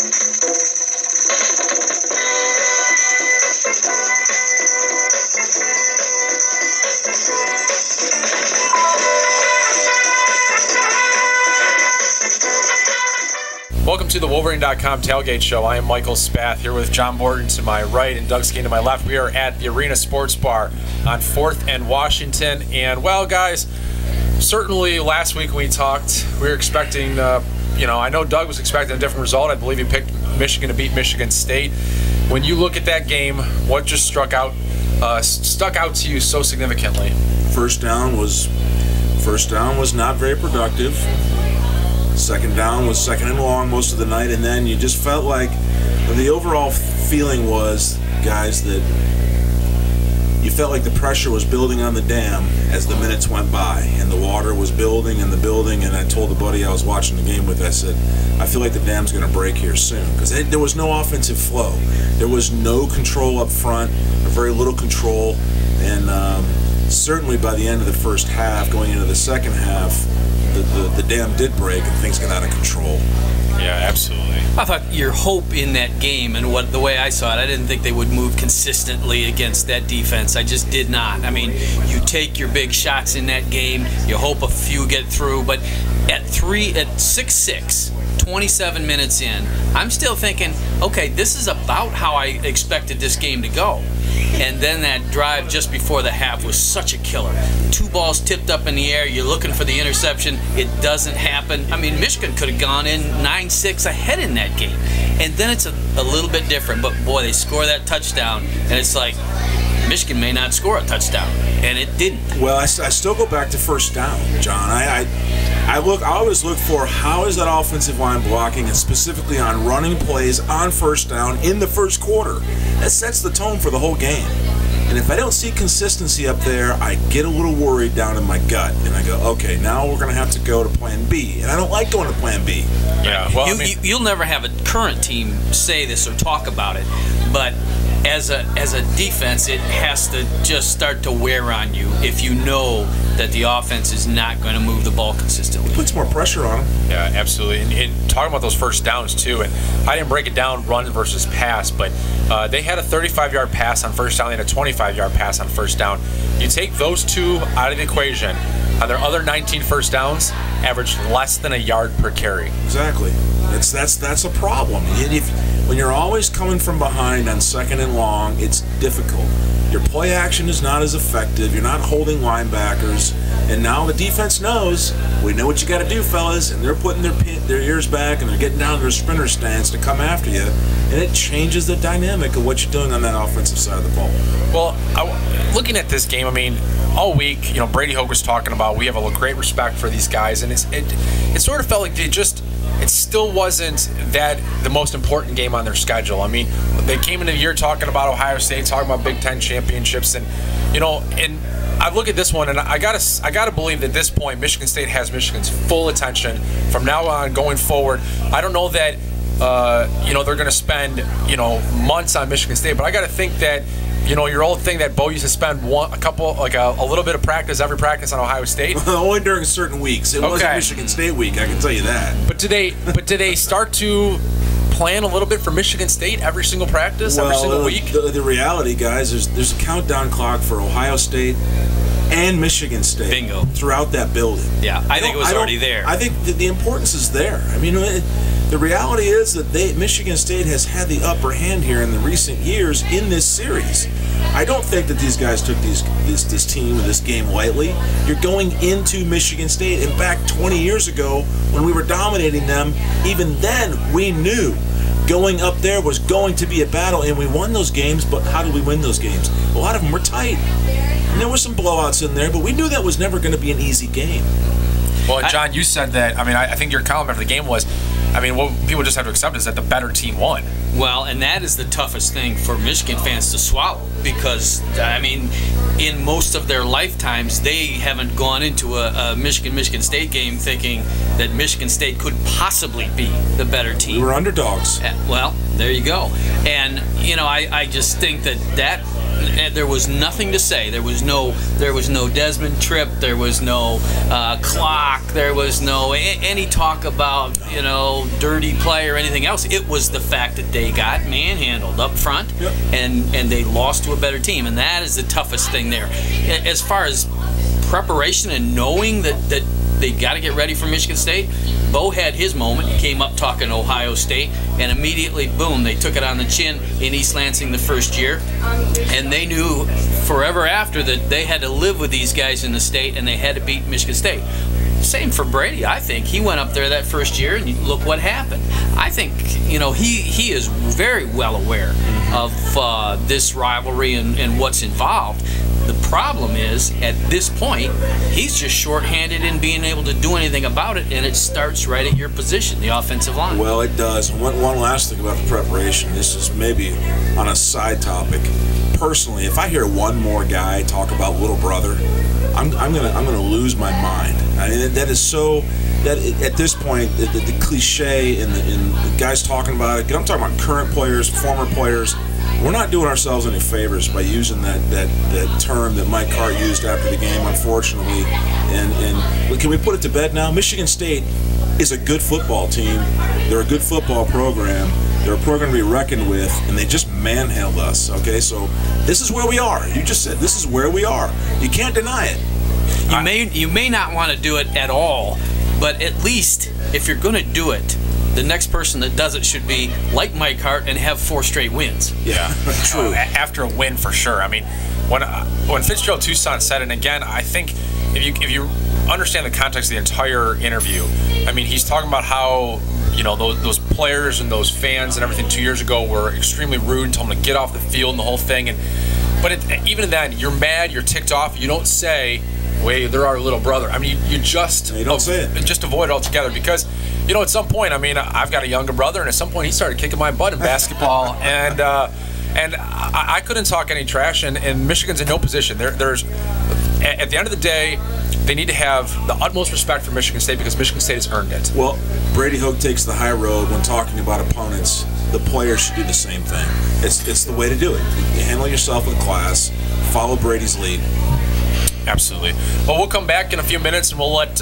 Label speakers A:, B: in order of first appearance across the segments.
A: Welcome to the TheWolverine.com Tailgate Show. I am Michael Spath here with John Morton to my right and Doug Skene to my left. We are at the Arena Sports Bar on 4th and Washington. And, well, guys, certainly last week we talked, we were expecting, I know Doug was expecting a different result. I believe he picked Michigan to beat Michigan State. When you look at that game, what just stuck out to you so significantly?
B: First down was not very productive. Second down was second and long most of the night, and then you just felt like the overall feeling was, guys, that you felt like the pressure was building on the dam as the minutes went by, and the water was building and building. And I told the buddy I was watching the game with, I said, I feel like the dam's going to break here soon, because there was no offensive flow. There was no control up front, or very little control, and certainly by the end of the first half, going into the second half, the dam did break and things got out of control.
A: Yeah, absolutely.
C: I thought your hope in that game, and the way I saw it, I didn't think they would move consistently against that defense. I just did not. I mean, you take your big shots in that game, you hope a few get through, but at 6-6, 27 minutes in, I'm still thinking, okay, this is about how I expected this game to go. And then that drive just before the half was such a killer. 2 balls tipped up in the air, you're looking for the interception, it doesn't happen. I mean, Michigan could have gone in 9-6 ahead in that game. And then it's a little bit different, but boy, they score that touchdown, and it's like, Michigan may not score a touchdown, and it didn't.
B: Well, I still go back to first down, John. I always look for how is that offensive line blocking, and specifically on running plays on first down in the first quarter. That sets the tone for the whole game. And if I don't see consistency up there, I get a little worried down in my gut, and I go, okay, now we're going to have to go to Plan B. And I don't like going to Plan B.
A: Yeah, well,
C: you'll never have a current team say this or talk about it, but as a defense, it has to just start to wear on you if you know that the offense is not going to move the ball consistently.
B: It puts more pressure on them.
A: Yeah, absolutely. And talking about those first downs, too, and I didn't break it down run versus pass, but they had a 35-yard pass on first down and a 25-yard pass on first down. You take those two out of the equation, on their other 19 first downs, averaged less than a yard per carry.
B: Exactly. That's a problem. When you're always coming from behind on second and long, it's difficult. Your play action is not as effective. You're not holding linebackers. And now the defense knows, we know what you got to do, fellas, and they're putting their ears back and they're getting down to their sprinter stance to come after you. And it changes the dynamic of what you're doing on that offensive side of the ball.
A: Well, looking at this game, I mean, all week, Brady Hoke was talking about we have a great respect for these guys, and it sort of felt like it still wasn't the most important game on their schedule. I mean, they came into the year talking about Ohio State, talking about Big Ten championships, and and I look at this one, and I gotta believe that at this point Michigan State has Michigan's full attention from now on going forward. I don't know that they're going to spend months on Michigan State, but I got to think that your old thing that Bo used to spend a little bit of practice, every practice on Ohio State.
B: Only during certain weeks. It wasn't Michigan State week, I can tell you that.
A: But do they start to plan a little bit for Michigan State every single practice, every single week?
B: The reality, guys, there's a countdown clock for Ohio State and Michigan State.
C: Bingo.
B: Throughout that building.
C: Yeah, I think it was already there.
B: I think the importance is there. I mean, the reality is that Michigan State has had the upper hand here in the recent years in this series. I don't think that these guys took this team or this game lightly. You're going into Michigan State, and back 20 years ago when we were dominating them, even then we knew going up there was going to be a battle, and we won those games. But how did we win those games? A lot of them were tight. And there were some blowouts in there, but we knew that was never going to be an easy game.
A: Well, and John, you said that, I think your column after the game was, what people just have to accept is that the better team won.
C: Well, and that is the toughest thing for Michigan fans to swallow, because, in most of their lifetimes, they haven't gone into a Michigan State game thinking that Michigan State could possibly be the better team.
B: We were underdogs.
C: Well, there you go. And, I just think that there was nothing to say. There was no Desmond Tripp. There was no clock. There was no any talk about dirty play or anything else. It was the fact that they got manhandled up front, and they lost to a better team, and that is the toughest thing there. As far as preparation and knowing that they got to get ready for Michigan State, Bo had his moment. He came up talking Ohio State, and immediately, boom, they took it on the chin in East Lansing the first year. And they knew forever after that they had to live with these guys in the state, and they had to beat Michigan State. Same for Brady, I think. He went up there that first year, and look what happened. I think, he is very well aware of this rivalry and what's involved. The problem is, at this point, he's just shorthanded in being able to do anything about it, and it starts right at your position, the offensive line.
B: Well, it does. One last thing about the preparation. This is maybe on a side topic. Personally, if I hear one more guy talk about little brother, I'm gonna lose my mind. I mean, that is so. That at this point, the cliche and the guys talking about it. I'm talking about current players, former players. We're not doing ourselves any favors by using that term that Mike Hart used after the game, unfortunately. And can we put it to bed now? Michigan State is a good football team. They're a good football program. They're a program to be reckoned with, and they just manhandled us. Okay, so this is where we are. You just said this is where we are. You can't deny it.
C: You may not want to do it at all, but at least if you're going to do it, the next person that does it should be like Mike Hart and have 4 straight wins.
A: Yeah, true. After a win, for sure. I mean, when Fitzgerald Toussaint said it, and again, I think if you understand the context of the entire interview, I mean, he's talking about how those players and those fans and everything 2 years ago were extremely rude and told him to get off the field and the whole thing. But even then, you're mad, you're ticked off. You don't say, "Wait, they're our little brother." I mean, you don't say it. Just avoid it altogether because. At some point, I mean, I've got a younger brother, and at some point he started kicking my butt in basketball, and I couldn't talk any trash, and Michigan's in no position. There's at the end of the day, they need to have the utmost respect for Michigan State because Michigan State has earned it.
B: Well, Brady Hoke takes the high road when talking about opponents. The players should do the same thing. It's the way to do it. You handle yourself with class, follow Brady's lead.
A: Absolutely. Well, we'll come back in a few minutes, and we'll let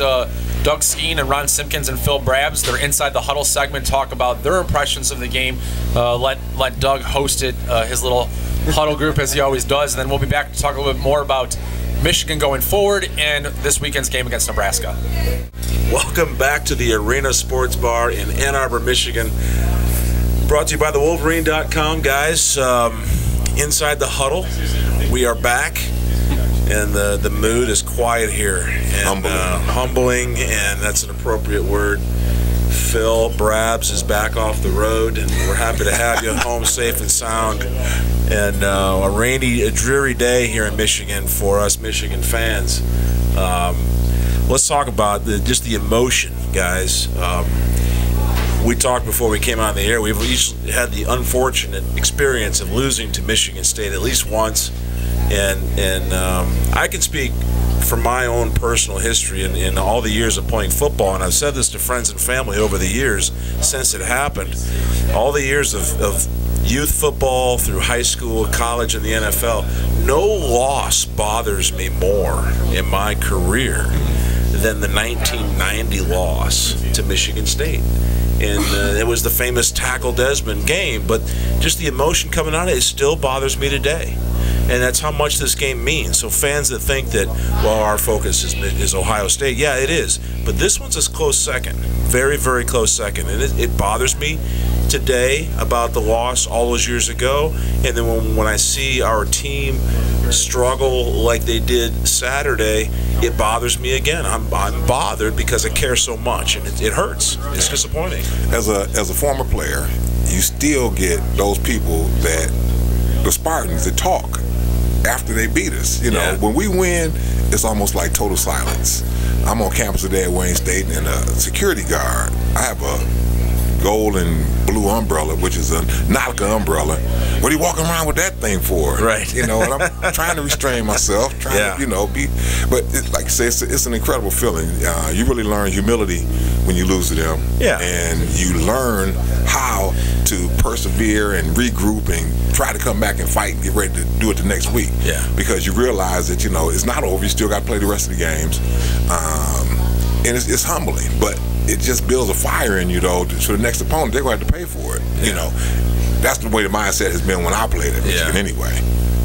A: Doug Skene and Ron Simpkins and Phil Brabbs, their Inside the Huddle segment, talk about their impressions of the game. Let Doug host it, his little huddle group, as he always does, and then we'll be back to talk a little bit more about Michigan going forward and this weekend's game against Nebraska.
B: Welcome back to the Arena Sports Bar in Ann Arbor, Michigan. Brought to you by TheWolverine.com, guys. Inside the Huddle, we are back. And the mood is quiet here. And humbling, and that's an appropriate word. Phil Brabbs is back off the road, and we're happy to have you home safe and sound. And a dreary day here in Michigan for us Michigan fans. Let's talk about just the emotion, guys. We talked before we came on the air. We've each had the unfortunate experience of losing to Michigan State at least once. And I can speak from my own personal history in all the years of playing football, and I've said this to friends and family over the years since it happened. All the years of youth football through high school, college, and the NFL, no loss bothers me more in my career than the 1990 loss to Michigan State. And it was the famous Tackle Desmond game, but just the emotion coming out of it still bothers me today. And that's how much this game means. So fans that think that, well, our focus is Ohio State, yeah, it is. But this one's a close second, very, very close second. And it bothers me today about the loss all those years ago. And then when I see our team struggle like they did Saturday, it bothers me again. I'm bothered because I care so much, and it hurts. It's disappointing.
D: As a former player, you still get those people the Spartans that talk after they beat us. When we win, it's almost like total silence. I'm on campus today at Wayne State, and a security guard, I have a gold and blue umbrella, which is a Nautica umbrella. What are you walking around with that thing for?
B: Right.
D: And I'm trying to restrain myself, trying to be, but like I say, it's an incredible feeling. You really learn humility when you lose to them.
B: Yeah.
D: And you learn how to persevere and regroup and try to come back and fight and get ready to do it the next week.
B: Yeah.
D: Because you realize that, it's not over. You still got to play the rest of the games. And it's humbling, but it just builds a fire in you, though, to the next opponent. They're going to have to pay for it. That's the way the mindset has been when I played at Michigan anyway.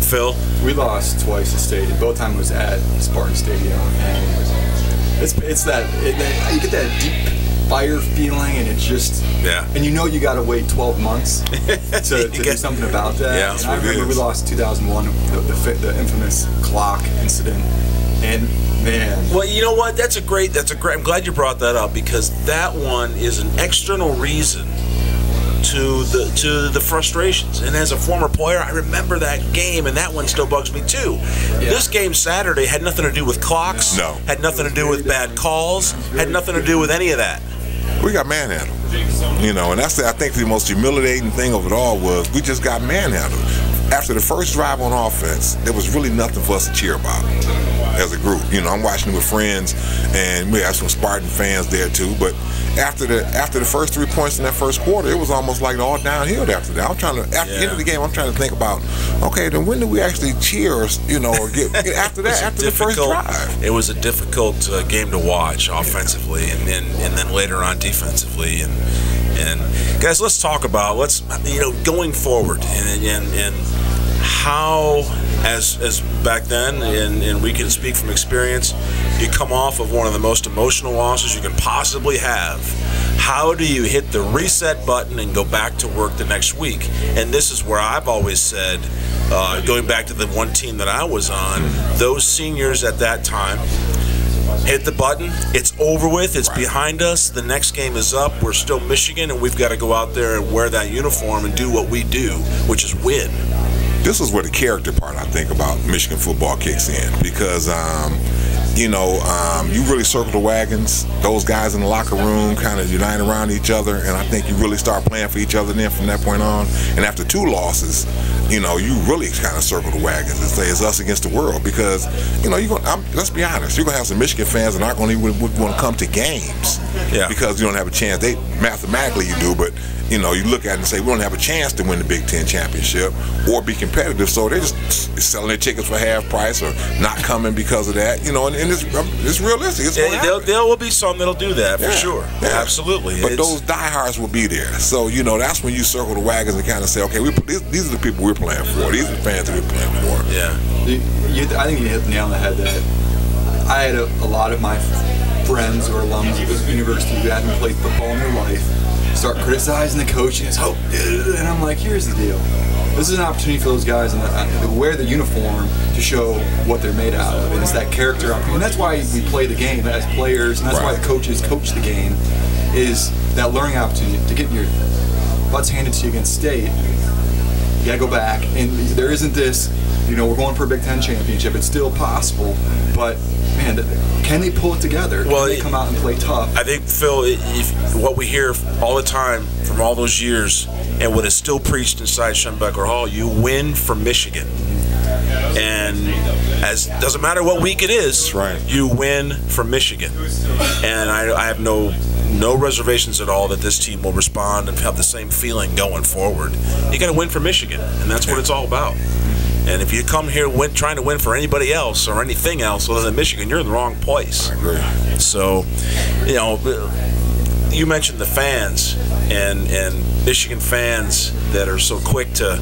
B: Phil?
E: We lost twice at Stadium. Both times it was at Spartan Stadium. And it's that you get that deep fire feeling, and it's just and you got to wait 12 months to do something about that.
B: Yeah,
E: and I remember we lost in 2001, the infamous clock incident, and man.
B: Well, you know what? That's a great. I'm glad you brought that up, because that one is an external reason to the frustrations. And as a former player, I remember that game, and that one still bugs me too. This game Saturday had nothing to do with clocks.
D: No.
B: Had nothing to do with bad calls. Had nothing to do with any of that.
D: We got manhandled, and that's I think the most humiliating thing of it all was we just got manhandled. After the first drive on offense, there was really nothing for us to cheer about as a group. I'm watching it with friends, and we have some Spartan fans there too. But after the first 3 points in that first quarter, it was almost like all downhill after that. After the end of the game, I'm trying to think about, okay, then when do we actually cheer, or get after that, after the first drive?
B: It was a difficult game to watch offensively, and then later on defensively. And guys, let's talk about going forward and how, as back then, and we can speak from experience, you come off of one of the most emotional losses you can possibly have. How do you hit the reset button and go back to work the next week? And this is where I've always said, going back to the one team that I was on, those seniors at that time, hit the button, it's over with, it's behind us, the next game is up, we're still Michigan, and we've got to go out there and wear that uniform and do what we do, which is win.
D: This is where the character part, I think, about Michigan football kicks in, because you really circle the wagons. Those guys in the locker room kind of unite around each other, and I think you really start playing for each other then from that point on. And after 2 losses, you really kind of circle the wagons and say it's us against the world, because let's be honest, you're gonna have some Michigan fans that aren't going to even want to come to games because you don't have a chance. They mathematically you do, but you look at it and say we don't have a chance to win the Big Ten championship or be competitive, so they're just selling their tickets for half price or not coming because of that. And it's realistic. It's
B: there will be some that'll do that for sure. Yeah. Absolutely.
D: But those diehards will be there. So that's when you circle the wagons and kind of say, okay, these are the people we're playing for. These are the fans that we're playing for.
E: Yeah. I think you hit the nail on the head. That I had a lot of my friends or alums of the university who hadn't played football in their life start criticizing the coach and and I'm like, here's the deal. This is an opportunity for those guys to wear the uniform to show what they're made out of. And it's that character opportunity. And that's why we play the game as players, and that's why the coaches coach the game, is that learning opportunity to get your butts handed to you against State. You gotta go back, and there isn't this, we're going for a Big Ten championship. It's still possible, but man, can they pull it together? Can they come out and play tough?
B: I think, Phil, what we hear all the time from all those years, and what is still preached inside Schembecker Hall, you win from Michigan. And doesn't matter what week it is, you win from Michigan. And I have no reservations at all that this team will respond and have the same feeling going forward. You got to win for Michigan, and that's what it's all about. And if you come here trying to win for anybody else or anything else other than Michigan, you're in the wrong place.
D: I agree.
B: So, you mentioned the fans and Michigan fans that are so quick to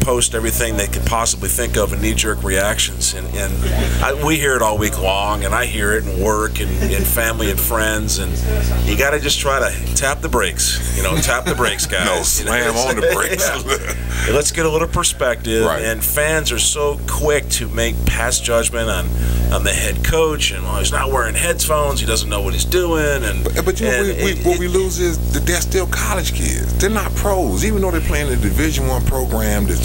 B: post everything they could possibly think of in knee-jerk reactions, and we hear it all week long, and I hear it in work and family and friends, and you got to just try to tap the brakes, tap the brakes, guys.
D: Slam on the brakes.
B: Let's get a little perspective, and fans are so quick to make past judgment on the head coach, and he's not wearing headphones, he doesn't know what he's doing, but
D: what we lose is that they're still college kids. They're not pros, even though they're playing in a Division I program that's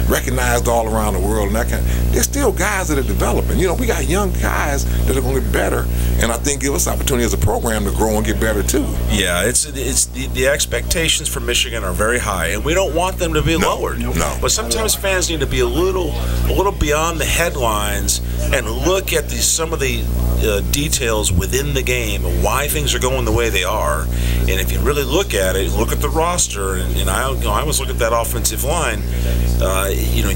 D: recognized all around the world, and that they're still guys that are developing. We got young guys that are going to get better, and I think give us opportunity as a program to grow and get better too.
B: Yeah, it's the expectations for Michigan are very high, and we don't want them to be lowered.
D: No.
B: But sometimes fans need to be a little beyond the headlines and look at some of the details within the game and why things are going the way they are. And if you really look at it, look at the roster, and I always look at that offensive line.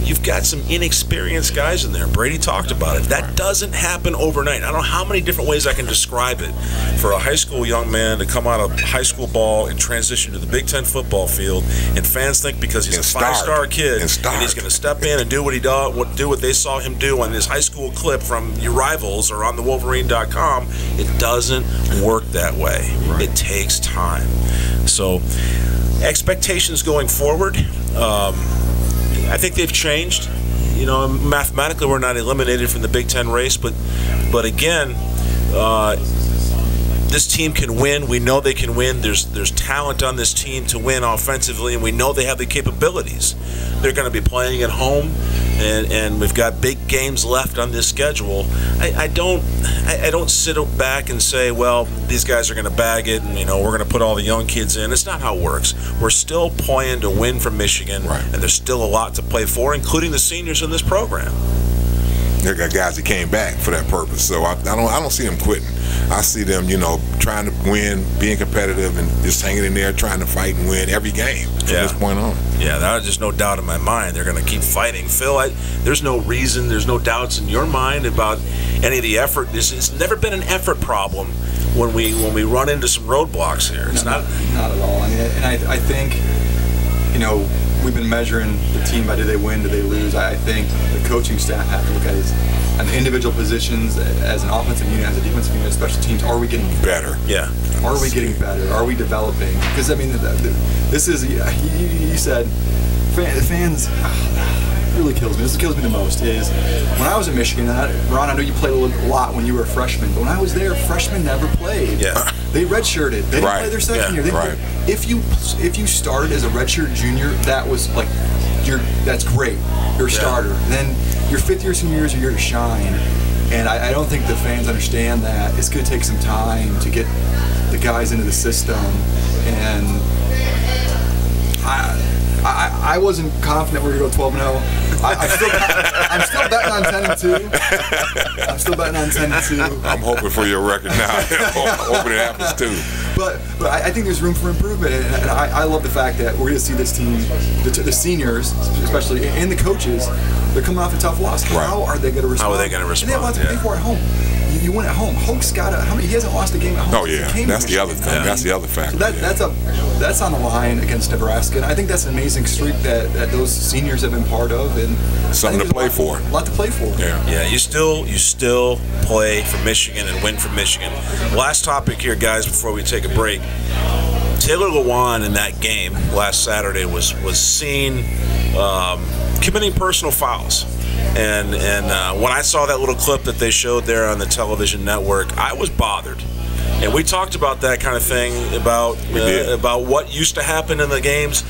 B: You've got some inexperienced guys in there. Brady talked about it. That doesn't happen overnight. I don't know how many different ways I can describe it. For a high school young man to come out of high school ball and transition to the Big Ten football field, and fans think because he's a five-star kid and he's going to step in and do what he do what they saw him do on this high school clip from your rivals or on TheWolverine.com, it doesn't work that way. Right. It takes time. So expectations going forward, I think they've changed. Mathematically we're not eliminated from the Big Ten race, but again, this team can win. We know they can win. There's talent on this team to win offensively, and we know they have the capabilities. They're going to be playing at home, and we've got big games left on this schedule. I don't sit back and say, well, these guys are going to bag it, and we're going to put all the young kids in. It's not how it works. We're still playing to win from Michigan, right, and there's still a lot to play for, including the seniors in this program.
D: They got guys that came back for that purpose, so I don't see them quitting. I see them, trying to win, being competitive, and just hanging in there, trying to fight and win every game from this point on.
B: Yeah, there's just no doubt in my mind they're going to keep fighting. Phil, there's no reason, there's no doubts in your mind about any of the effort. It's never been an effort problem when we run into some roadblocks here. It's not
E: at all. I think, we've been measuring the team by do they win, do they lose. I think the coaching staff have to look at it on the individual positions, as an offensive unit, as a defensive unit, as special teams. Are we getting better?
B: Yeah.
E: Are we getting better? Are we developing? Because this is, you said, fans. Really kills me. This kills me the most is when I was in Michigan. Ron, I know you played a lot when you were a freshman, but when I was there, freshmen never played.
B: Yeah.
E: They redshirted. They didn't play their second year.
D: Right.
E: If you started as a redshirt junior, that was like that's great. You're a starter. Then your fifth year, senior year is your year to shine. And I don't think the fans understand that. It's going to take some time to get the guys into the system. And I wasn't confident we were going to go 12-0. I'm still betting on 10-2. I'm still betting on 10-2.
D: I'm hoping for your record now. Hoping it happens too.
E: But I think there's room for improvement, and I love the fact that we're going to see this team, the seniors especially, and the coaches, they're coming off a tough loss.
D: Right.
E: How are they going to respond?
B: How are they going to respond?
E: And they have a lot to pay for at home. You win at home. Hoke's got he hasn't lost a game at home.
D: Oh yeah, that's the other thing. Yeah. That's the other factor.
E: So that's on the line against Nebraska, and I think that's an amazing streak that those seniors have been part of, and
D: something to play for.
E: A lot to play for.
B: Yeah. You still play for Michigan and win for Michigan. Last topic here, guys, before we take a break. Taylor Lewan in that game last Saturday was seen committing personal fouls. And when I saw that little clip that they showed there on the television network, I was bothered. And we talked about that kind of thing, about what used to happen in the games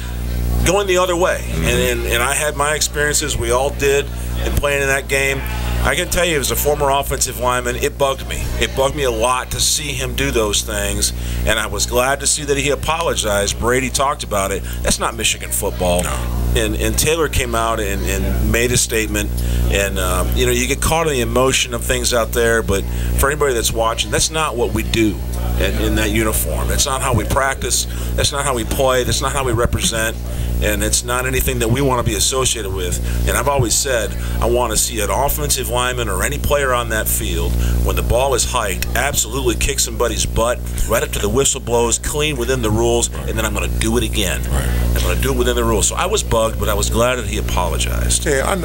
B: going the other way. Mm-hmm. And I had my experiences. We all did in playing in that game. I can tell you, as a former offensive lineman, it bugged me. It bugged me a lot to see him do those things, and I was glad to see that he apologized. Brady talked about it. That's not Michigan football. No. And Taylor came out and made a statement, and you get caught in the emotion of things out there, but for anybody that's watching, that's not what we do in that uniform. That's not how we practice. That's not how we play. That's not how we represent. And it's not anything that we want to be associated with. And I've always said I want to see an offensive lineman or any player on that field, when the ball is hiked, absolutely kick somebody's butt right up to the whistle blows, clean within the rules, and then I'm going to do it again. Right. I'm going to do it within the rules. So I was bugged, but I was glad that he apologized.
D: Yeah,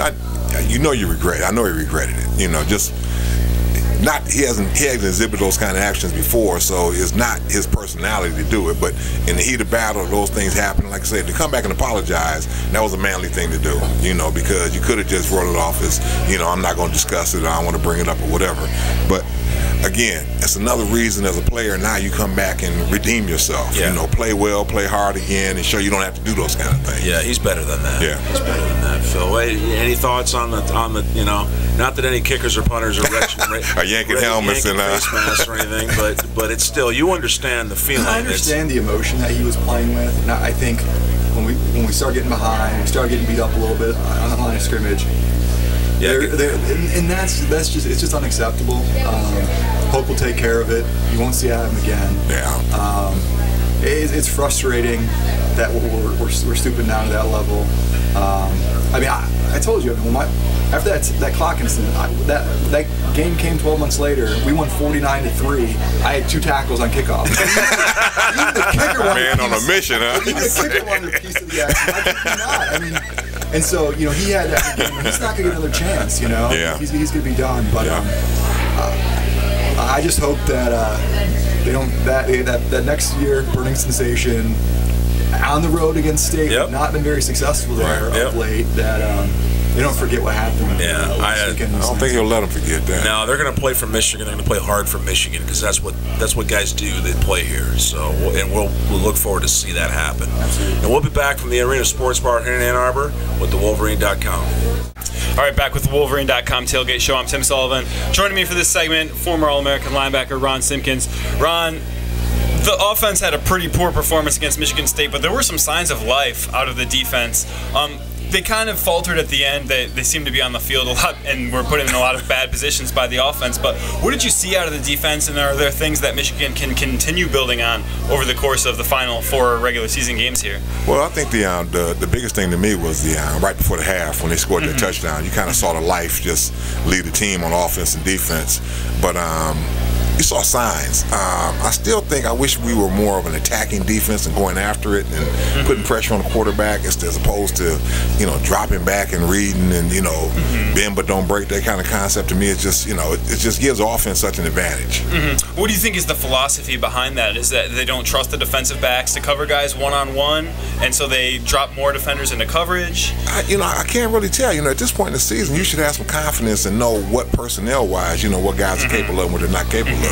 D: you regret it. I know he regretted it. Just not he hasn't exhibited those kind of actions before, so it's not his personality to do it. But in the heat of battle, those things happen. Like I said, to come back and apologize, that was a manly thing to do. Because you could have just wrote it off as, I'm not going to discuss it, I don't want to bring it up or whatever. But again, that's another reason as a player now you come back and redeem yourself. Yeah. Play well, play hard again, and show you don't have to do those kind of things.
B: Yeah, he's better than that.
D: Yeah,
B: he's better than that. Phil, any thoughts on the not that any kickers or punters are
D: yanking helmets and
B: face masks or anything, but it's still, you understand the feeling.
E: I understand the emotion that he was playing with, and I think when we start getting behind, we start getting beat up a little bit on the line of scrimmage, And that's just, it's just unacceptable. Hope will take care of it. You won't see Adam again.
D: Yeah.
E: It's frustrating that we're stooping down to that level. I mean, I told you, after that clock incident, that game came 12 months later. We won 49-3. I had 2 tackles on kickoff. Even the kicker wanted
D: Man on a mission, huh?
E: Even the kicker wanted a piece of the action. I kid you not. I mean, and so he had that game. He's not gonna get another chance.
D: Yeah.
E: He's gonna be done. But I just hope that they don't that next year, burning sensation on the road against State, not been very successful there of late. That they don't forget what happened.
B: Yeah,
D: I don't think he'll let them forget that.
B: No, they're going to play for Michigan. They're going to play hard for Michigan because that's what guys do. They play here. So, and we'll look forward to see that happen.
E: Absolutely.
B: And we'll be back from the Arena Sports Bar here in Ann Arbor with TheWolverine.com.
F: All right, back with the Wolverine.com Tailgate Show. I'm Tim Sullivan. Joining me for this segment, former All-American linebacker Ron Simpkins. Ron, the offense had a pretty poor performance against Michigan State, but there were some signs of life out of the defense. They kind of faltered at the end. They seemed to be on the field a lot and were put in a lot of bad positions by the offense. But what did you see out of the defense, and are there things that Michigan can continue building on over the course of the final 4 regular season games here?
D: Well, I think the biggest thing to me was the right before the half when they scored their touchdown. You kind of saw the life just lead the team on offense and defense. But you saw signs. I still think I wish we were more of an attacking defense and going after it and putting pressure on the quarterback as opposed to, dropping back and reading and, bend but don't break, that kind of concept. To me, it's just, it just gives offense such an advantage.
F: What do you think is the philosophy behind that? Is that they don't trust the defensive backs to cover guys one-on-one, and so they drop more defenders into coverage?
D: I can't really tell. At this point in the season, you should have some confidence and know what personnel-wise, what guys are capable of and what they're not capable of.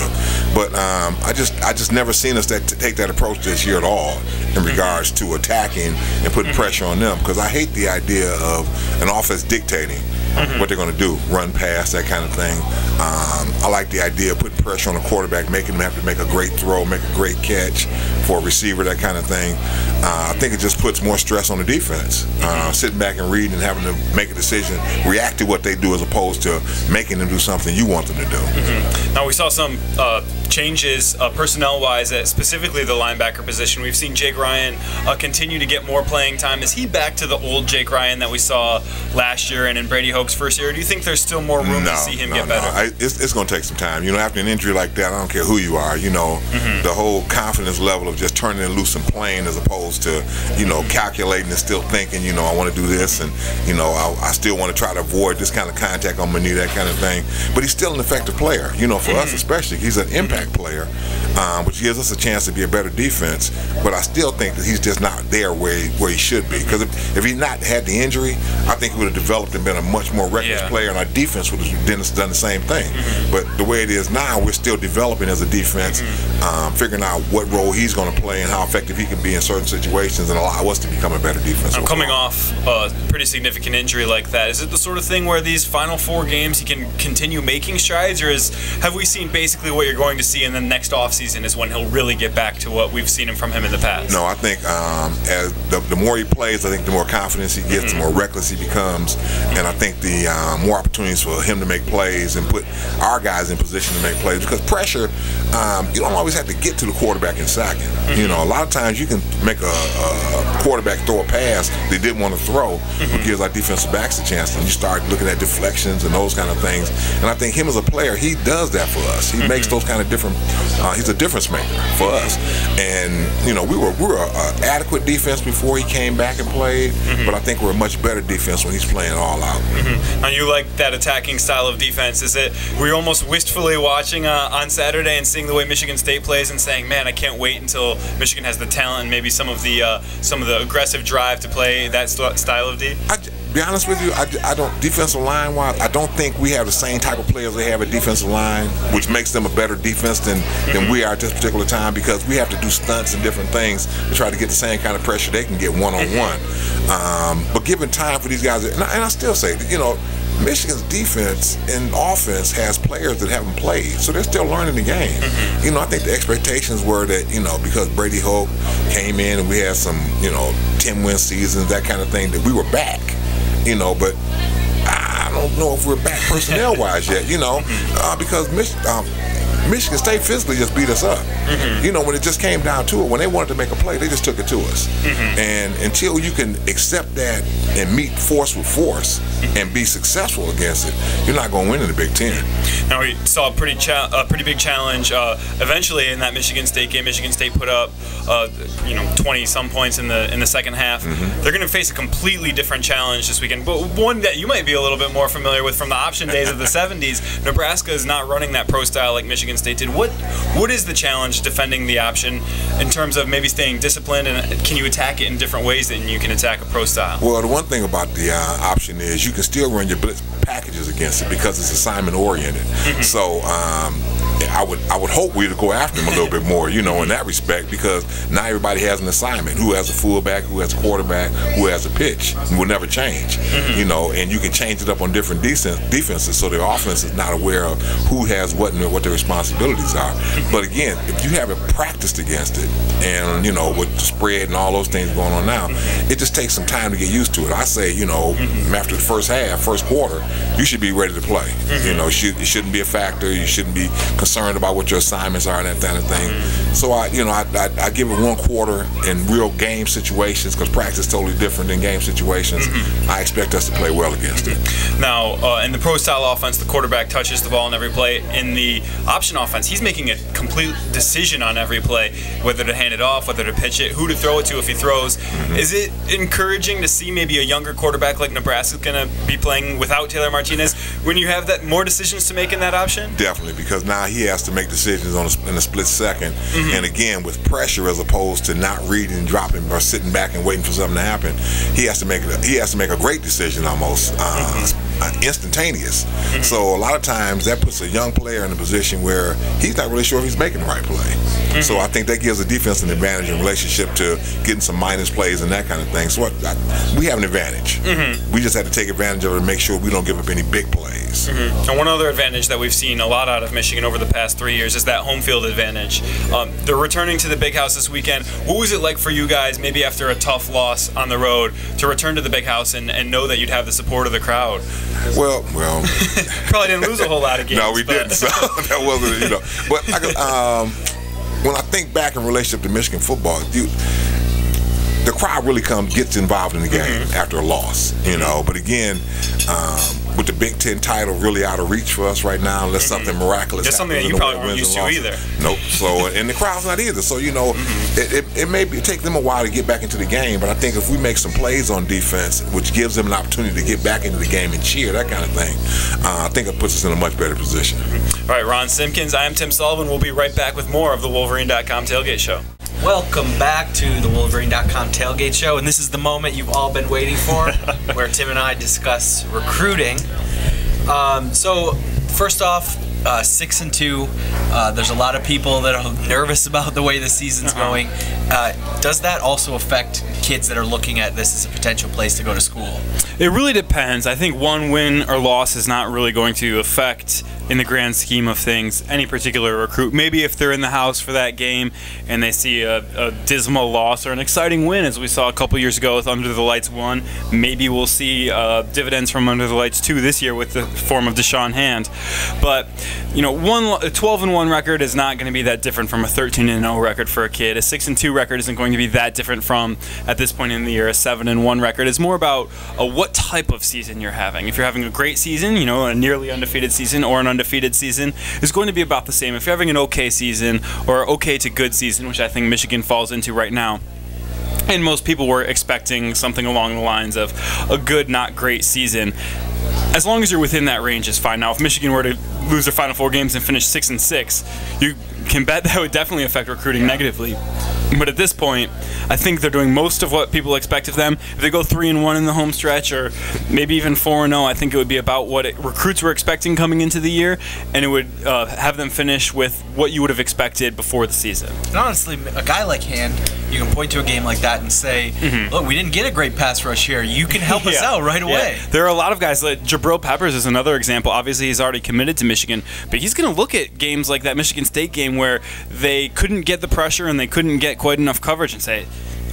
D: But I just never seen us take that approach this year at all in regards to attacking and putting pressure on them, because I hate the idea of an offense dictating what they're going to do, run, pass, that kind of thing. I like the idea of putting pressure on the quarterback, making him have to make a great throw, make a great catch for a receiver, that kind of thing. I think it just puts more stress on the defense, sitting back and reading and having to make a decision, react to what they do as opposed to making them do something you want them to do.
F: Now, we saw some changes personnel-wise at specifically the linebacker position. We've seen Jake Ryan continue to get more playing time. Is he back to the old Jake Ryan that we saw last year and in Brady Hoke's first year? Or do you think there's still more room to see him get better?
D: It's going to take some time. After an injury like that, I don't care who you are. The whole confidence level of just turning it loose and playing as opposed to, calculating and still thinking, I want to do this and, I still want to try to avoid this kind of contact on my knee, that kind of thing. But he's still an effective player. For us especially, he's an impact player, which gives us a chance to be a better defense. But I still think that he's just not there where he should be. Because if he not had the injury, I think he would have developed and been a much more reckless player, and our defense would have done the same thing. But the way it is now, we're still developing as a defense, figuring out what role he's going to play and how effective he can be in certain situations and allow us to become a better defense.
F: Coming off a pretty significant injury like that, is it the sort of thing where these final 4 games he can continue making strides, or have we seen basically what you're going to see in the next offseason is when he'll really get back to what we've seen from him in the past?
D: No, I think as the more he plays, I think the more confidence he gets, the more reckless he becomes, and I think the more opportunities for him to make plays and put our guys in position to make plays, because pressure, you don't always have to get to the quarterback and sack him. A lot of times you can make a quarterback throw a pass they didn't want to throw, which gives our defensive backs a chance, and you start looking at deflections and those kind of things. And I think him as a player, he does that for us. He makes those kind of different. He's a difference maker for us. And we were an adequate defense before he came back and played, but I think we're a much better defense when he's playing all out.
F: And you like that attacking style of defense? Were you almost wistfully watching on Saturday and seeing the way Michigan State plays and saying, "Man, I can't wait until Michigan has the talent and maybe some of the aggressive drive to play that style of D"?
D: Be honest with you, I don't, defensive line wise, I don't think we have the same type of players they have at defensive line, which makes them a better defense than we are at this particular time, because we have to do stunts and different things to try to get the same kind of pressure they can get one-on-one. But given time for these guys, and I still say, Michigan's defense and offense has players that haven't played, so they're still learning the game. I think the expectations were that, because Brady Hoke came in and we had some, 10-win seasons, that kind of thing, that we were back. But I don't know if we're back personnel-wise yet, because Michigan State physically just beat us up. When it just came down to it, when they wanted to make a play, they just took it to us. And until you can accept that and meet force with force and be successful against it, you're not going to win in the Big Ten.
F: Now, we saw a pretty big challenge eventually in that Michigan State game. Michigan State put up 20-some points in the second half. They're going to face a completely different challenge this weekend, but one that you might be a little bit more familiar with from the option days of the 70s. Nebraska is not running that pro style like Michigan State did. What is the challenge defending the option in terms of maybe staying disciplined, and can you attack it in different ways than you can attack a pro style?
D: Well, the one thing about the option is you can still run your blitz packages against it because it's assignment oriented. So I would hope we would go after him a little bit more, in that respect, because now everybody has an assignment. Who has a fullback, who has a quarterback, who has a pitch. It will never change, and you can change it up on different defenses so the offense is not aware of who has what and what their responsibilities are. But again, if you haven't practiced against it, and with the spread and all those things going on now, it just takes some time to get used to it. I say, after the first quarter, you should be ready to play. It shouldn't be a factor. You shouldn't be concerned about what your assignments are and that kind of thing. So I give it 1 quarter in real game situations, because practice is totally different than game situations. I expect us to play well against it.
F: Now, in the pro style offense, the quarterback touches the ball in every play. In the option offense, he's making a complete decision on every play, whether to hand it off, whether to pitch it, who to throw it to if he throws. Is it encouraging to see maybe a younger quarterback like Nebraska is going to be playing without Taylor Martinez when you have that more decisions to make in that option?
D: Definitely, because now he has to make decisions in a split second, and again with pressure as opposed to not reading, dropping, or sitting back and waiting for something to happen. He has to make a great decision almost. Instantaneous. So a lot of times that puts a young player in a position where he's not really sure if he's making the right play. So I think that gives the defense an advantage in relationship to getting some minus plays and that kind of thing. So we have an advantage. We just have to take advantage of it and make sure we don't give up any big plays.
F: And one other advantage that we've seen a lot out of Michigan over the past 3 years is that home field advantage. They're returning to the Big House this weekend. What was it like for you guys, maybe after a tough loss on the road, to return to the Big House and know that you'd have the support of the crowd?
D: Well,
F: probably didn't lose a whole lot of games.
D: No, we didn't. So that wasn't, But when I think back in relationship to Michigan football, the crowd really gets involved in the game after a loss, But again, with the Big Ten title really out of reach for us right now, unless something miraculous happens.
F: That's something that you probably weren't used to either.
D: Nope. So, and the crowd's not either. So, it may take them a while to get back into the game, but I think if we make some plays on defense, which gives them an opportunity to get back into the game and cheer, that kind of thing, I think it puts us in a much better position.
F: All right, Ron Simpkins, I am Tim Sullivan. We'll be right back with more of the Wolverine.com Tailgate Show.
C: Welcome back to the Wolverine.com Tailgate Show, and this is the moment you've all been waiting for, where Tim and I discuss recruiting. So, first off, 6-2. There's a lot of people that are nervous about the way the season's going. Does that also affect kids that are looking at this as a potential place to go to school?
G: It really depends. I think one win or loss is not really going to affect, in the grand scheme of things, any particular recruit. Maybe if they're in the house for that game and they see a dismal loss or an exciting win, as we saw a couple years ago with Under the Lights 1, maybe we'll see dividends from Under the Lights 2 this year with the form of Deshaun Hand. But, a 12-1 record is not going to be that different from a 13-0 record for a kid. A 6-2 record isn't going to be that different from, at this point in the year, a 7-1 record. It's more about what type of season you're having. If you're having a great season, a nearly undefeated season, or an undefeated season, is going to be about the same. If you're having an okay season, or okay to good season, which I think Michigan falls into right now, and most people were expecting something along the lines of a good, not great season, as long as you're within that range is fine. Now, if Michigan were to lose their final 4 games and finish 6-6, you can bet that would definitely affect recruiting negatively. But at this point, I think they're doing most of what people expect of them. If they go 3-1 in the home stretch, or maybe even 4-0, I think it would be about what recruits were expecting coming into the year, and it would have them finish with what you would have expected before the season.
C: And honestly, a guy like Hand, you can point to a game like that and say, look, we didn't get a great pass rush here. You can help us out right away.
G: There are a lot of guys, like Jabril Peppers is another example. Obviously, he's already committed to Michigan, but he's going to look at games like that Michigan State game where they couldn't get the pressure and they couldn't get quite enough coverage and say,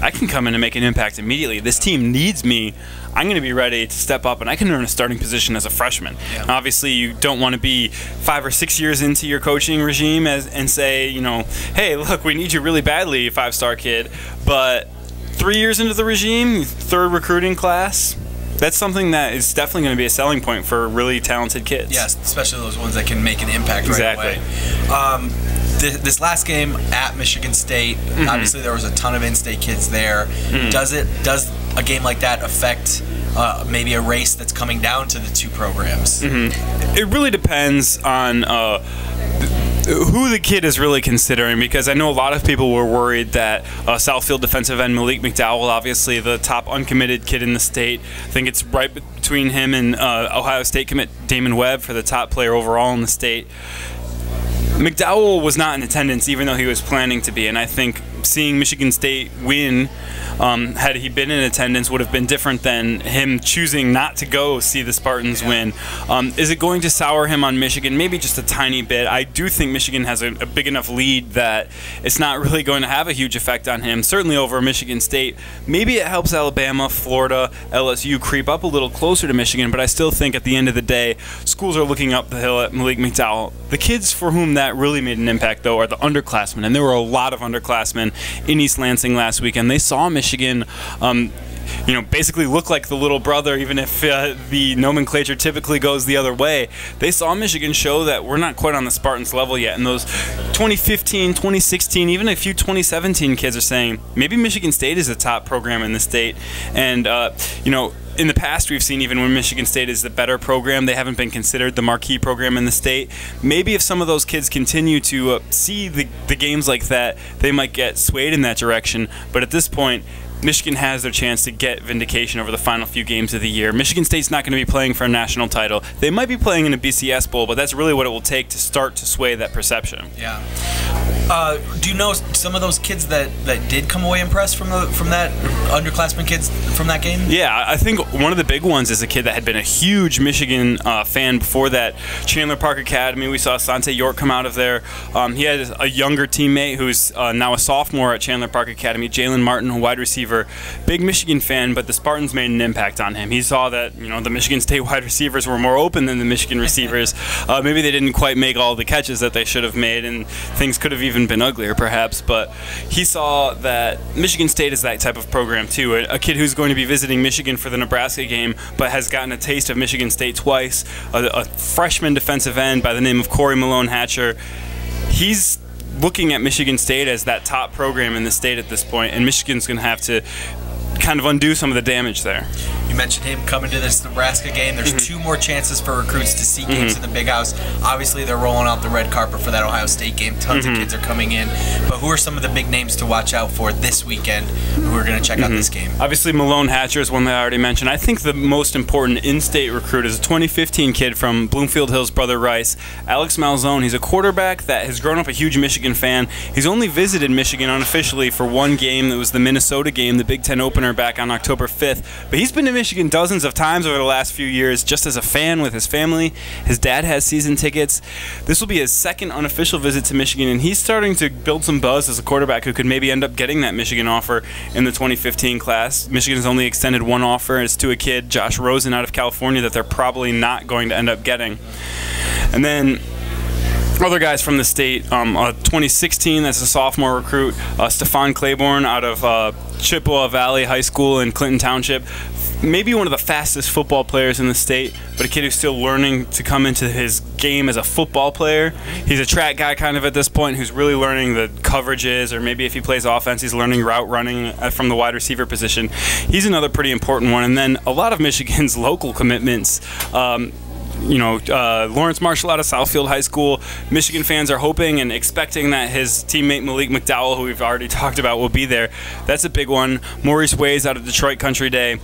G: I can come in and make an impact immediately. This team needs me. I'm going to be ready to step up, and I can earn a starting position as a freshman. Yeah. Obviously, you don't want to be 5 or 6 years into your coaching regime and say, hey, look, we need you really badly, 5-star kid. But 3 years into the regime, 3rd recruiting class, that's something that is definitely going to be a selling point for really talented kids.
A: Yes, especially those ones that can make an impact right away. This last game at Michigan State, obviously there was a ton of in-state kids there. Does a game like that affect maybe a race that's coming down to the two programs?
G: It really depends on who the kid is really considering, because I know a lot of people were worried that Southfield defensive end Malik McDowell, obviously the top uncommitted kid in the state, I think it's right between him and Ohio State commit Damon Webb for the top player overall in the state. McDowell was not in attendance, even though he was planning to be, and I think seeing Michigan State win, had he been in attendance, would have been different than him choosing not to go see the Spartans win. Is it going to sour him on Michigan? Maybe just a tiny bit. I do think Michigan has a big enough lead that it's not really going to have a huge effect on him, certainly over Michigan State. Maybe it helps Alabama, Florida, LSU creep up a little closer to Michigan, but I still think at the end of the day, schools are looking up the hill at Malik McDowell. The kids for whom that really made an impact, though, are the underclassmen, and there were a lot of underclassmen in East Lansing last weekend. They saw Michigan basically look like the little brother, even if the nomenclature typically goes the other way. They saw Michigan show that we're not quite on the Spartans level yet, and those 2015, 2016, even a few 2017 kids are saying maybe Michigan State is the top program in the state. And in the past, we've seen even when Michigan State is the better program, they haven't been considered the marquee program in the state. Maybe if some of those kids continue to see the games like that, they might get swayed in that direction. But at this point, Michigan has their chance to get vindication over the final few games of the year. Michigan State's not going to be playing for a national title. They might be playing in a BCS Bowl, but that's really what it will take to start to sway that perception.
A: Yeah. Do you know some of those kids that did come away impressed from that underclassmen kids from that game?
G: Yeah, I think one of the big ones is a kid that had been a huge Michigan fan before that. Chandler Park Academy, we saw Sante York come out of there. He had a younger teammate who's now a sophomore at Chandler Park Academy, Jalen Martin, a wide receiver. Big Michigan fan, but the Spartans made an impact on him. He saw that the Michigan State wide receivers were more open than the Michigan receivers. Maybe they didn't quite make all the catches that they should have made, and things could have even been uglier perhaps, but he saw that Michigan State is that type of program too. A kid who's going to be visiting Michigan for the Nebraska game but has gotten a taste of Michigan State twice, a freshman defensive end by the name of Corey Malone Hatcher. He's looking at Michigan State as that top program in the state at this point, and Michigan's going to have to kind of undo some of the damage there.
A: You mentioned him coming to this Nebraska game. There's 2 more chances for recruits to see games in the Big House. Obviously, they're rolling out the red carpet for that Ohio State game. Tons of kids are coming in. But who are some of the big names to watch out for this weekend who are going to check out this game?
G: Obviously, Malone Hatcher is one that I already mentioned. I think the most important in-state recruit is a 2015 kid from Bloomfield Hills, Brother Rice, Alex Malzone. He's a quarterback that has grown up a huge Michigan fan. He's only visited Michigan unofficially for one game. That was the Minnesota game, the Big Ten opener back on October 5th. But he's been to Michigan dozens of times over the last few years just as a fan with his family. His dad has season tickets. This will be his second unofficial visit to Michigan, and he's starting to build some buzz as a quarterback who could maybe end up getting that Michigan offer in the 2015 class. Michigan has only extended one offer. It's to a kid, Josh Rosen, out of California, that they're probably not going to end up getting. And then other guys from the state, 2016, that's a sophomore recruit, Stephon Claiborne out of Chippewa Valley High School in Clinton Township. Maybe one of the fastest football players in the state, but a kid who's still learning to come into his game as a football player. He's a track guy kind of at this point who's really learning the coverages, or maybe if he plays offense, he's learning route running from the wide receiver position. He's another pretty important one. And then a lot of Michigan's local commitments. Lawrence Marshall out of Southfield High School. Michigan fans are hoping and expecting that his teammate Malik McDowell, who we've already talked about, will be there. That's a big one. Maurice Ways out of Detroit Country Day.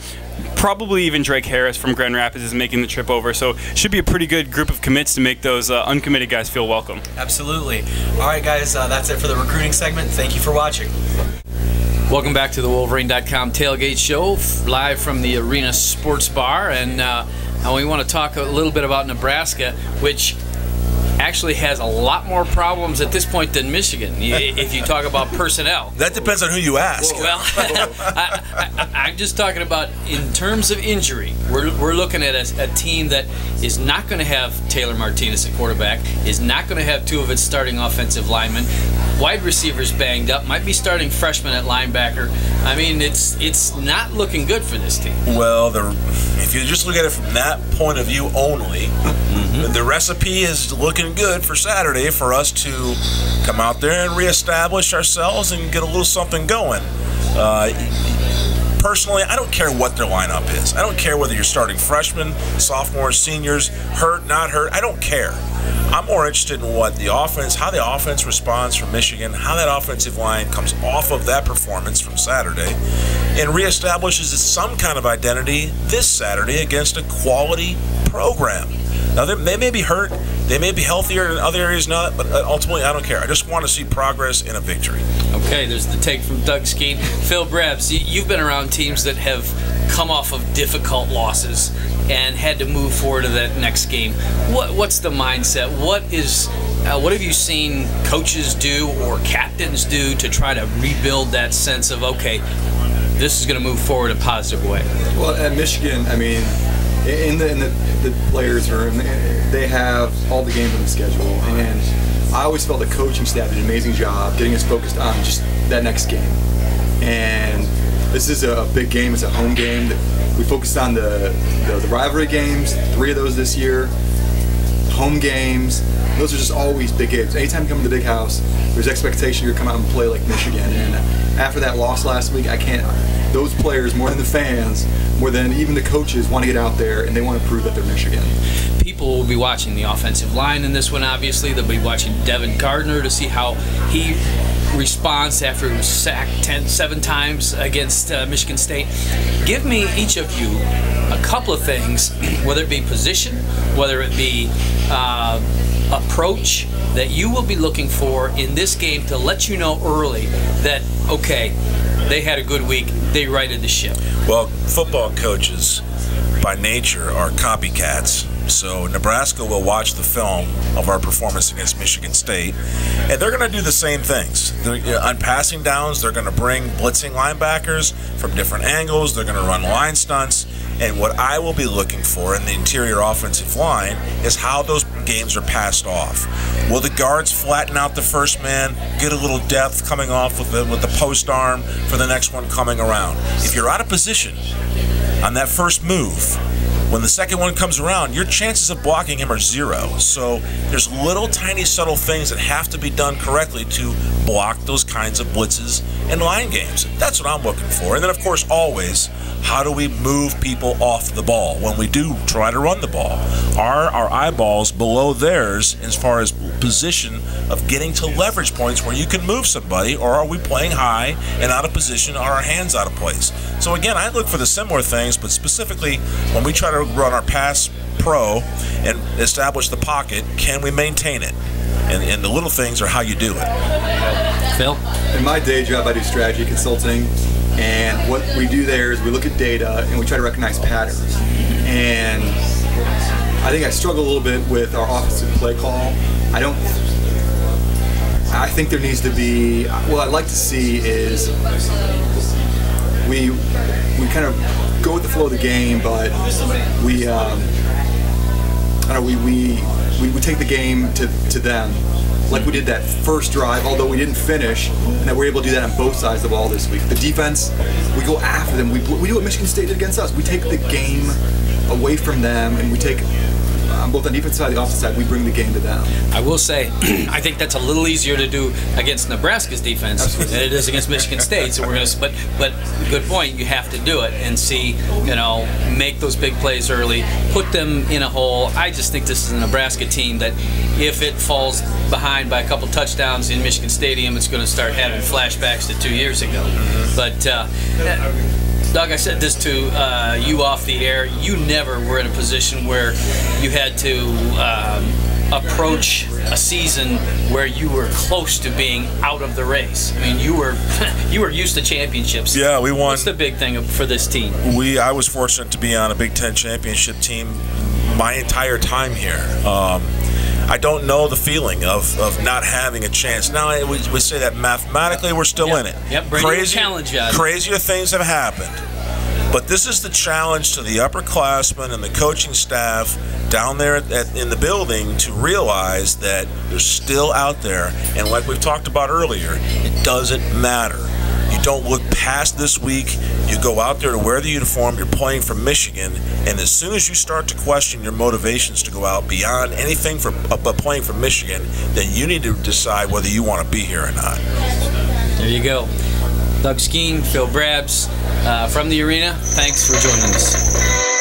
G: Probably even Drake Harris from Grand Rapids is making the trip over. So should be a pretty good group of commits to make those uncommitted guys feel welcome.
A: Absolutely. All right, guys, that's it for the recruiting segment. Thank you for watching.
C: Welcome back to the TheWolverine.com Tailgate Show, live from the Arena Sports Bar. And we want to talk a little bit about Nebraska, which actually has a lot more problems at this point than Michigan, if you talk about personnel.
H: That depends on who you ask.
C: Well, I'm just talking about in terms of injury. We're looking at a team that is not going to have Taylor Martinez at quarterback, is not going to have two of its starting offensive linemen, wide receivers banged up, might be starting freshman at linebacker. I mean, it's not looking good for this team.
H: Well, if you just look at it from that point of view only, the recipe is looking good for Saturday for us to come out there and reestablish ourselves and get a little something going. Personally, I don't care what their lineup is. I don't care whether you're starting freshmen, sophomores, seniors, hurt, not hurt. I don't care. I'm more interested in what the offense, how the offense responds from Michigan, how that offensive line comes off of that performance from Saturday and reestablishes some kind of identity this Saturday against a quality program. Now, they may be hurt, they may be healthier in other areas not, but ultimately I don't care. I just want to see progress in a victory.
C: Okay, there's the take from Doug Skene. Phil Brabbs, you've been around teams that have come off of difficult losses and had to move forward to that next game. What's the mindset? What have you seen coaches do or captains do to try to rebuild that sense of, okay, this is going to move forward a positive way?
E: Well, at Michigan, I mean, in the players' room, they have all the games on the schedule, and I always felt the coaching staff did an amazing job getting us focused on just that next game. And this is a big game. It's a home game. We focused on the rivalry games, 3 of those this year, home games. Those are just always big games. Anytime you come to the big house, there's expectation you're going to come out and play like Michigan. And after that loss last week, those players, more than the fans, more than even the coaches, want to get out there and they want to prove that they're Michigan.
C: People will be watching the offensive line in this one, obviously. They'll be watching Devin Gardner to see how he responds after he was sacked 7 times against Michigan State. Give me, each of you, a couple of things, whether it be position, whether it be approach, that you will be looking for in this game to let you know early that, okay, they had a good week, they righted the ship.
H: Well, football coaches by nature are copycats. So Nebraska will watch the film of our performance against Michigan State, and they're going to do the same things. On passing downs, they're going to bring blitzing linebackers from different angles. They're going to run line stunts. And what I will be looking for in the interior offensive line is how those games are passed off. Will the guards flatten out the first man, get a little depth coming off with the post arm for the next one coming around? If you're out of position on that first move, when the second one comes around, your chances of blocking him are 0. So there's little tiny subtle things that have to be done correctly to block those kinds of blitzes and line games. That's what I'm looking for. And then, of course, always, how do we move people off the ball when we do try to run the ball? Are our eyeballs below theirs as far as position of getting to leverage points where you can move somebody, or are we playing high and out of position? Are our hands out of place? So again, I look for the similar things, but specifically when we try to run our pass pro and establish the pocket, can we maintain it? And the little things are how you do it.
C: Phil?
E: In my day job, I do strategy consulting, and what we do there is we look at data and we try to recognize patterns. And I think I struggle a little bit with our offensive play call. I think there needs to be, what I'd like to see is we kind of go with the flow of the game, but we take the game to them, like we did that first drive, although we didn't finish, and that we're able to do that on both sides of the ball this week. The defense, we go after them. We do what Michigan State did against us. We take the game away from them, and we take, on both the defense side and the offensive side, we bring the game to them.
C: I will say, I think that's a little easier to do against Nebraska's defense than it is against Michigan State. So we're gonna, but good point. You have to do it and see, make those big plays early, put them in a hole. I just think this is a Nebraska team that, if it falls behind by a couple touchdowns in Michigan Stadium, it's going to start having flashbacks to 2 years ago. But Doug, I said this to you off the air. You never were in a position where you had to approach a season where you were close to being out of the race. I mean, you were used to championships.
H: Yeah, we won.
C: What's the big thing for this team?
H: I was fortunate to be on a Big Ten championship team my entire time here. I don't know the feeling of not having a chance. Now, we say that mathematically we're still in it.
C: Yep,
H: Crazier things have happened. But this is the challenge to the upperclassmen and the coaching staff down there in the building to realize that they're still out there. And like we've talked about earlier, it doesn't matter. You don't look past this week. You go out there to wear the uniform. You're playing for Michigan. And as soon as you start to question your motivations to go out beyond anything but playing for Michigan, then you need to decide whether you want to be here or not.
C: There you go. Doug Skene, Phil Brabbs from the arena. Thanks for joining us.